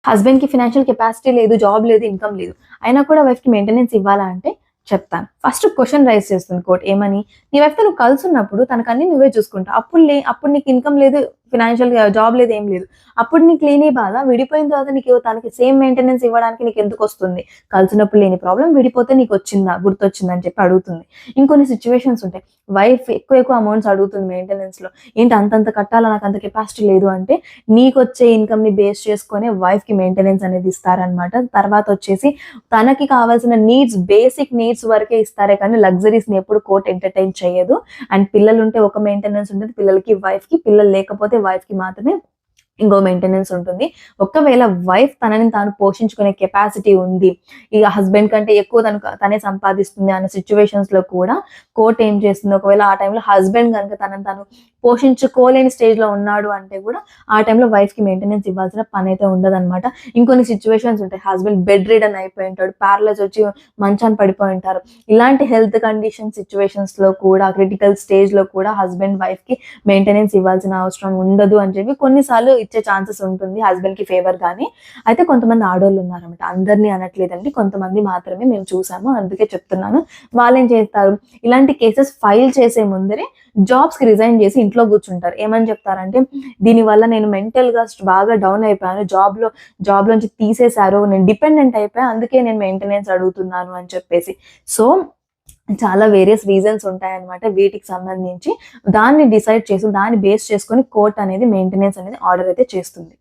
హస్బెండ్‌కి financial capacity లేదు, job లేదు, ఇన్‌కమ్ లేదు. అయినా కూడా వైఫ్‌కి మెయింటెనెన్స్ ఇవ్వాలా అంటే చెప్తాను. ఫస్ట్ క్వెషన్ రైజ్ చేస్తుంది కోర్ట్ ఏమని? నీ వైఫ్‌తో నువ్వు కలిసున్నప్పుడు తనకన్నీ నువ్వే చూసుకుంటావు. అప్పుడు నీకు ఇన్‌కమ్ లేదు, ఫైనాన్షియల్‌గా జాబ్ లేదు, ఏం లేదు. అప్పుడు నీకు లేని బాధ విడిపోయిన తర్వాత తనకి సేమ్ మెయింటెనెన్స్ ఇవ్వడానికి నీకెందుకొస్తుంది? కలిసినప్పుడు లేని ప్రాబ్లమ్ విడిపోతే నీకొచ్చిందా? గుర్తొచ్చిందా? అని చెప్పి అడుగుతుంది. ఇంకొన్ని సిట్యుయేషన్స్ ఉంటాయి. వైఫ్ ఎక్కువ అమౌంట్స్ అడుగుతుంది మెయింటెనెన్స్‌లో. ఏంటి అంతంత కట్టాలా? నాకంత కెపాసిటీ లేదు అంటే నీకొచ్చే ఇన్‌కమ్‌ని బేస్ చేసుకొనే వైఫ్‌కి మెయింటెనెన్స్ అనేది ఇస్తారనమాట. తర్వాతొచ్చేసి తనకి కావాల్సిన బేసిక్ నీడ్స్ వరకే ఇస్తారే కానీ లగ్జరీస్‌ని ఎప్పుడు కోర్ట్ ఎంటర్‌టైన్ చేయదు. అండ్ పిల్లలుంటే ఒక మెయింటెనెన్స్ ఉంటుంది పిల్లలకి, వైఫ్‌కి. పిల్లలు లేకపోతే వైఫ్‌కి మాత్రమే ఇంకో మెయింటెనెన్స్ ఉంటుంది. ఒకవేళ వైఫ్ తనని తాను పోషించుకునే కెపాసిటీ ఉంది. ఇగ హస్బెండ్ కంటే ఎక్కువ తనే సంపాదిస్తుంది అన్న సిట్యుయేషన్స్‌లో కూడా కోర్ట్ ఏం చేస్తుంది, ఒకవేళ ఆ టైంలో హస్బెండ్ గనుక తనని తాను పోషించుకోలేని స్టేజ్‌లో ఉన్నాడు అంటే కూడా ఆ టైంలో వైఫ్‌కి మెయింటెనెన్స్ ఇవ్వాల్సిన పనైతే ఉండదనమాట. ఇంకొన్ని సిట్యుయేషన్స్ ఉంటాయి. హస్బెండ్ బెడ్ రిడన్ అయిపోయి ఉంటాడు. పారలైజ్ వచ్చి మంచాన పడిపోయి ఉంటారు. ఇలాంటి హెల్త్ కండిషన్ సిట్యుయేషన్స్‌లో కూడా క్రిటికల్ స్టేజ్‌లో కూడా హస్బెండ్ వైఫ్‌కి మెయింటెనెన్స్ ఇవ్వాల్సిన అవసరం ఉండదు అని చెప్పి కొన్నిసార్లు ఇచ్చే ఛాన్సెస్ ఉంటుంది హస్బెండ్‌కి ఫేవర్ గాని. అయితే కొంతమంది ఆడోళ్ళు ఉన్నారన్నమాట. అందరిని అనట్లేదండి. కొంతమంది మాత్రమే మేము చూసాము. అందుకే చెప్తున్నాను. వాళ్ళేం చేస్తారు, ఇలాంటి కేసెస్ ఫైల్ చేసే ముందరే జాబ్స్‌కి రిజైన్ చేసి ఇంట్లో కూర్చుంటారు. ఏమని చెప్తారంటే, దీనివల్ల నేను మెంటల్‌గా బాగా డౌన్ అయిపోయాను. జాబ్‌లోంచి తీసేశారు. నేను డిపెండెంట్ అయిపోయా. అందుకే నేను మెయింటెనెన్స్ అడుగుతున్నాను అని చెప్పేసి. సో చాలా వేరియస్ రీజన్స్ ఉంటాయన్నమాట వీటికి సంబంధించి. దాన్ని బేస్ చేసుకొని కోర్ట్ అనేది మెయింటెనెన్స్ అనేది ఆర్డర్ అయితే చేస్తుంది.